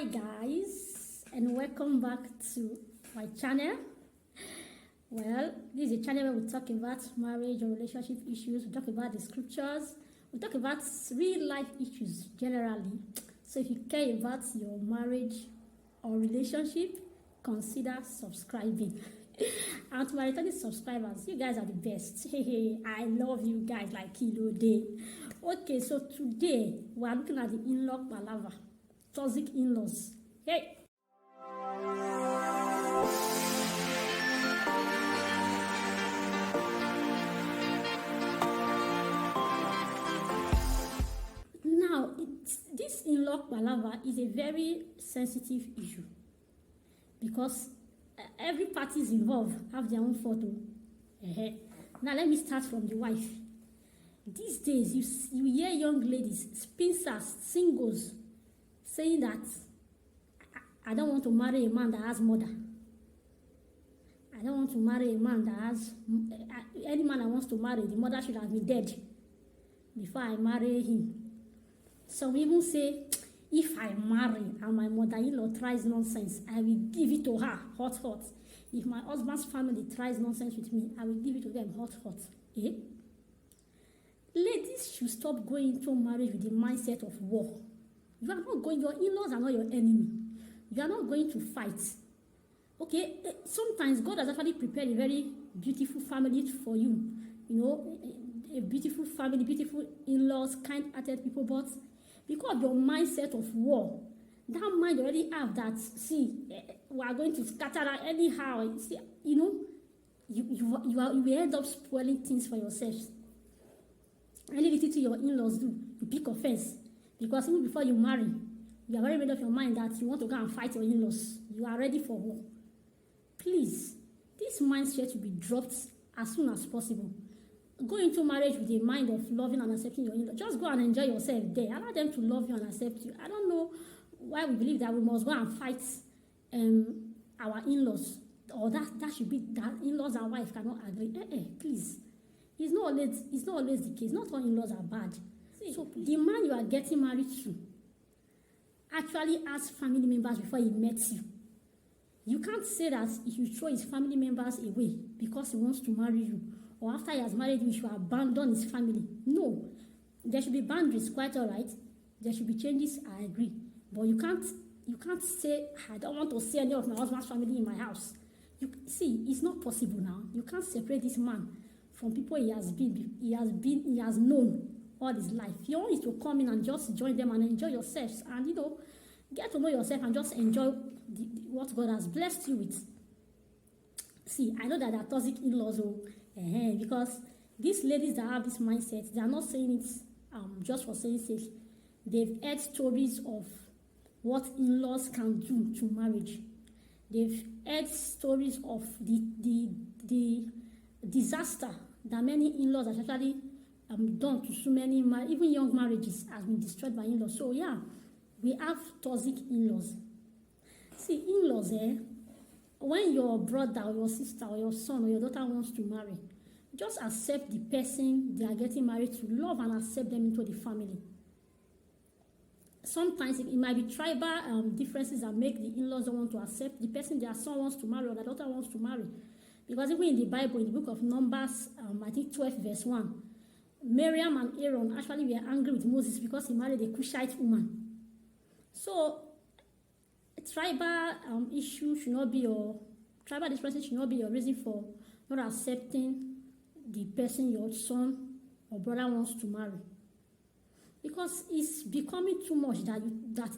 Hi guys, and welcome back to my channel. Well, this is a channel where we talk about marriage or relationship issues. We talk about the scriptures. We talk about real life issues generally. So if you care about your marriage or relationship, consider subscribing. And to my returning subscribers, you guys are the best. Hey, I love you guys like kilo day. Okay, so today we are looking at the in-law palava, toxic in-laws. Hey. Now, this in-law palava is a very sensitive issue because every party is involved have their own photo. Now, let me start from the wife. These days, you hear young ladies, spinsters, singles, saying that I don't want to marry a man that has mother. I don't want to marry a man that has... Any man that wants to marry, the mother should have been dead before I marry him. Some even say, if I marry and my mother-in-law tries nonsense, I will give it to her, hot. If my husband's family tries nonsense with me, I will give it to them, hot. Eh? Ladies should stop going into marriage with the mindset of war. You are not going, your in-laws are not your enemy. You are not going to fight. Okay? Sometimes God has actually prepared a very beautiful family for you. You know, a beautiful family, beautiful in-laws, kind-hearted people, but because of your mindset of war, that mind you already have that, see, we are going to scatter that anyhow. See, you know, you will end up spoiling things for yourselves. Any little to your in-laws do, you pick offense. Because even before you marry, you are already made up your mind that you want to go and fight your in-laws. You are ready for war. Please, this mindset should be dropped as soon as possible. Go into marriage with a mind of loving and accepting your in-laws. Just go and enjoy yourself there. Allow them to love you and accept you. I don't know why we believe that we must go and fight our in-laws. Or that should be that in-laws and wife cannot agree. Please. It's not always the case. Not all in-laws are bad. So the man you are getting married to actually has family members before he met you. You can't say that if you throw his family members away because he wants to marry you, or after he has married you, he should abandon his family. No. There should be boundaries, quite all right. There should be changes, I agree. But you can't say, I don't want to see any of my husband's family in my house. See, it's not possible now. You can't separate this man from people he has known all his life. You want is to come in and just join them and enjoy yourselves and, you know, get to know yourself and just enjoy what God has blessed you with. See, I know that there are toxic in-laws, because these ladies that have this mindset, they are not saying it just for saying sake. They've heard stories of what in-laws can do to marriage. They've heard stories of the disaster that many in-laws have actually done to so many, even young marriages has been destroyed by in-laws. So yeah, we have toxic in-laws. See, in-laws, when your brother or your sister or your son or your daughter wants to marry, just accept the person they are getting married to. Love and accept them into the family. Sometimes it might be tribal differences that make the in-laws don't want to accept the person their son wants to marry or their daughter wants to marry. Because even in the Bible, in the book of Numbers, I think 12 verse 1, Miriam and Aaron actually were angry with Moses because he married a Cushite woman. So, tribal issue should not be tribal differences should not be your reason for not accepting the person your son or brother wants to marry. Because it's becoming too much that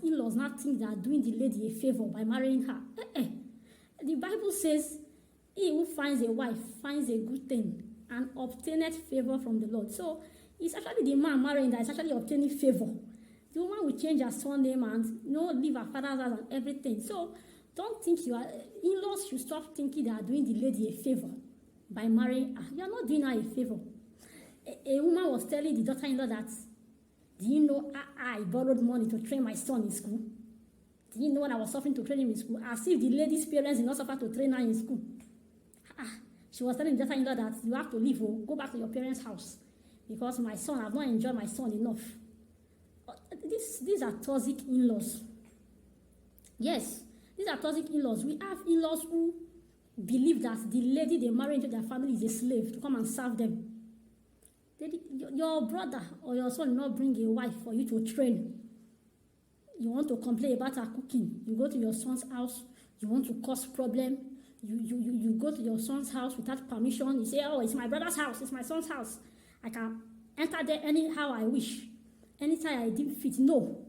in-laws now think they are doing the lady a favor by marrying her. The Bible says, he who finds a wife finds a good thing and obtaineth favor from the Lord. So it's actually the man marrying that is actually obtaining favor. The woman will change her surname and leave her father's house and everything. So don't think in-laws should stop thinking they are doing the lady a favor by marrying her. You are not doing her a favor. A woman was telling the daughter-in-law that, do you know I borrowed money to train my son in school? Do you know what I was suffering to train him in school? As if the lady's parents did not suffer to train her in school. She was telling the daughter-in-law that you have to leave, go back to your parents' house because my son, I have not enjoyed my son enough. These are toxic in-laws. Yes, these are toxic in-laws. We have in-laws who believe that the lady they marry into their family is a slave to come and serve them. Your brother or your son will not bring a wife for you to train. You want to complain about her cooking. You go to your son's house. You want to cause problem. You go to your son's house without permission. You say, oh, it's my brother's house. It's my son's house. I can enter there anyhow I wish. Anytime I deem fit. No.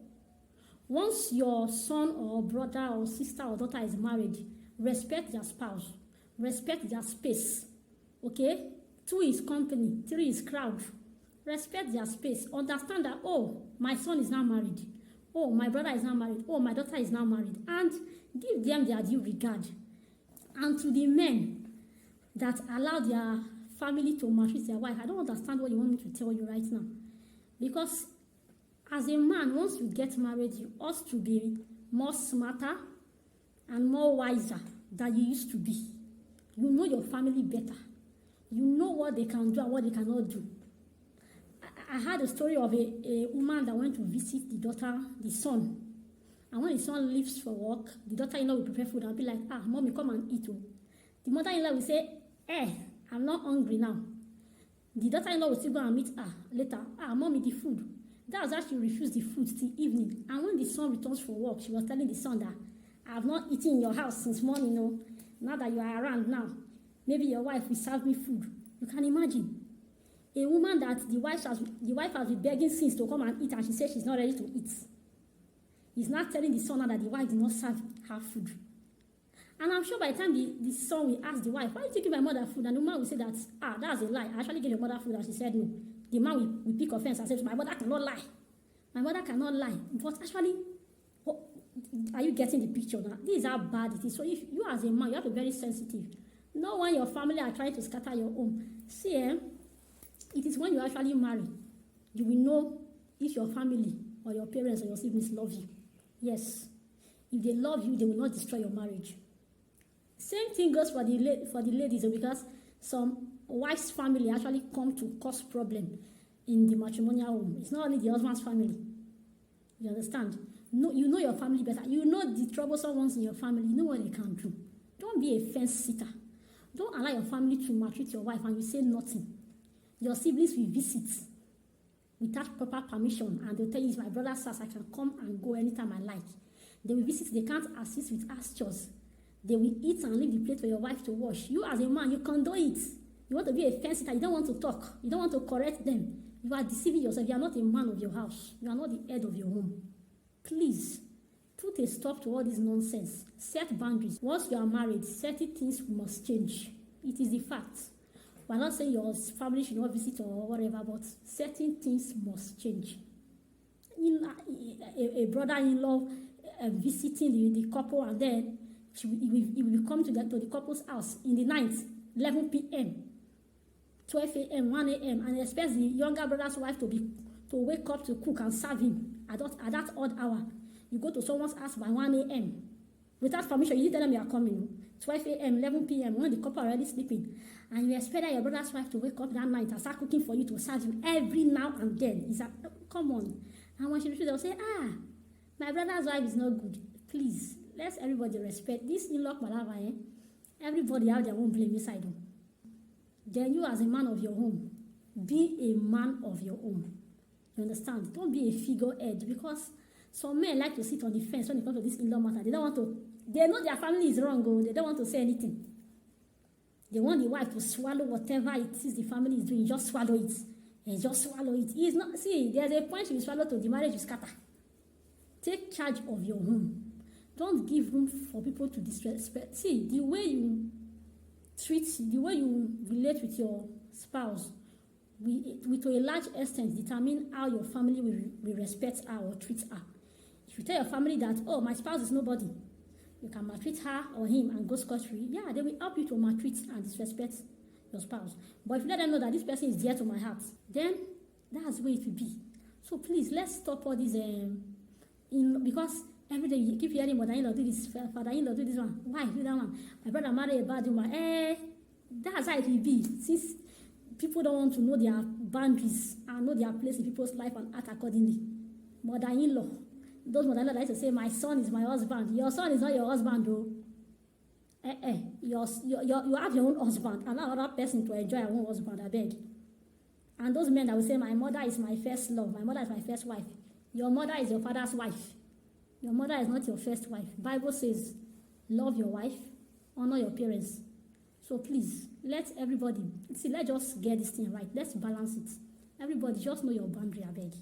Once your son or brother or sister or daughter is married, respect their spouse. Respect their space. Okay? 2 is company. 3 is crowd. Respect their space. Understand that, oh, my son is now married. Oh, my brother is now married. Oh, my daughter is now married. And give them their due regard. And to the men that allow their family to maltreat their wife, I don't understand what you want me to tell you right now. Because as a man, once you get married, you ought to be more smarter and more wiser than you used to be. You know your family better. You know what they can do and what they cannot do. I had a story of a woman that went to visit the son. And when the son leaves for work, the daughter-in-law will prepare food and be like, mommy, come and eat. The mother-in-law will say, I'm not hungry now. The daughter-in-law will still go and meet her later. Mommy, the food. That's why she refused the food till evening. And when the son returns from work, she was telling the son that, I have not eaten in your house since morning. Now that you are around now, maybe your wife will serve me food. You can imagine. A woman that the wife has been begging since to come and eat, and she says she's not ready to eat. He's not telling the son now that the wife did not serve her food. And I'm sure by the time the son will ask the wife, why did you give my mother food? And the woman will say that, that's a lie. I actually gave your mother food. And she said no. The man will pick offense and say, my mother cannot lie. My mother cannot lie. But actually, are you getting the picture now? This is how bad it is. So if you as a man, you have to be very sensitive. Not when your family are trying to scatter your home. See, it is when you actually marry, you will know if your family or your parents or your siblings love you. Yes. If they love you, they will not destroy your marriage. Same thing goes for the ladies, because some wife's family actually come to cause problem in the matrimonial home. It's not only the husband's family. You understand? No, you know your family better. You know the troublesome ones in your family. You know what they can do. Don't be a fence sitter. Don't allow your family to maltreat your wife and you say nothing. Your siblings will visit without proper permission, and they'll tell you, it's my brother's house, I can come and go anytime I like. They will visit, they can't assist with house chores. They will eat and leave the plate for your wife to wash. You as a man, you condone it. You want to be a fence sitter, you don't want to talk. You don't want to correct them. You are deceiving yourself. You are not a man of your house. You are not the head of your home. Please, put a stop to all this nonsense. Set boundaries. Once you are married, certain things must change. It is the fact. We're not saying your family should not visit or whatever, but certain things must change. A brother-in-law visiting the couple, and then he will come to the couple's house in the night, 11 p.m., 12 a.m., 1 a.m., and expects the younger brother's wife to wake up to cook and serve him at that odd hour. You go to someone's house by 1 a.m. without permission. You didn't tell them you are coming. 12 a.m., 11 p.m., when the couple are already sleeping, and you expect your brother's wife to wake up that night and start cooking for you to serve you every now and then. Come on. And when she refuses, they'll say, my brother's wife is not good. Please, let's everybody respect this in-law palava. Everybody have their own blame inside them. Then you as a man of your home, be a man of your own. You understand? Don't be a figurehead, because some men like to sit on the fence when it comes to this in-law matter. They know their family is wrong. They don't want to say anything. They want the wife to swallow whatever it is the family is doing. Just swallow it. And just swallow it. It's not, see, there's a point you swallow to the marriage will scatter. Take charge of your home. Don't give room for people to disrespect. See, the way you relate with your spouse will to a large extent determine how your family will respect her or treat her. If you tell your family that, my spouse is nobody, you can maltreat her or him and go scot-free, they will help you to maltreat and disrespect your spouse. But if you let them know that this person is dear to my heart, then that's the way it will be. So please, let's stop all this, because every day you keep hearing mother-in-law do this, father-in-law do this one, wife do that one, my brother marry a bad woman. That's how it will be. Since people don't want to know their boundaries and know their place in people's life and act accordingly. Mother-in-law, Those mothers that like to say, my son is my husband. Your son is not your husband, though. You have your own husband. Allow another person to enjoy your own husband, I beg. And those men that will say, my mother is my first love. My mother is my first wife. Your mother is your father's wife. Your mother is not your first wife. Bible says, love your wife, honor your parents. So please, let everybody, see, let's just get this thing right. Let's balance it. Everybody, just know your boundary, I beg.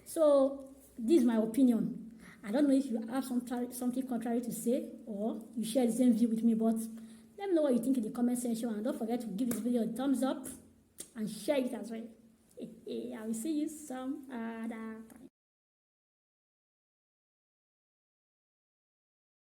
So, this is my opinion. I don't know if you have something contrary to say or you share the same view with me, but let me know what you think in the comment section, and don't forget to give this video a thumbs up and share it as well. I will see you some other time.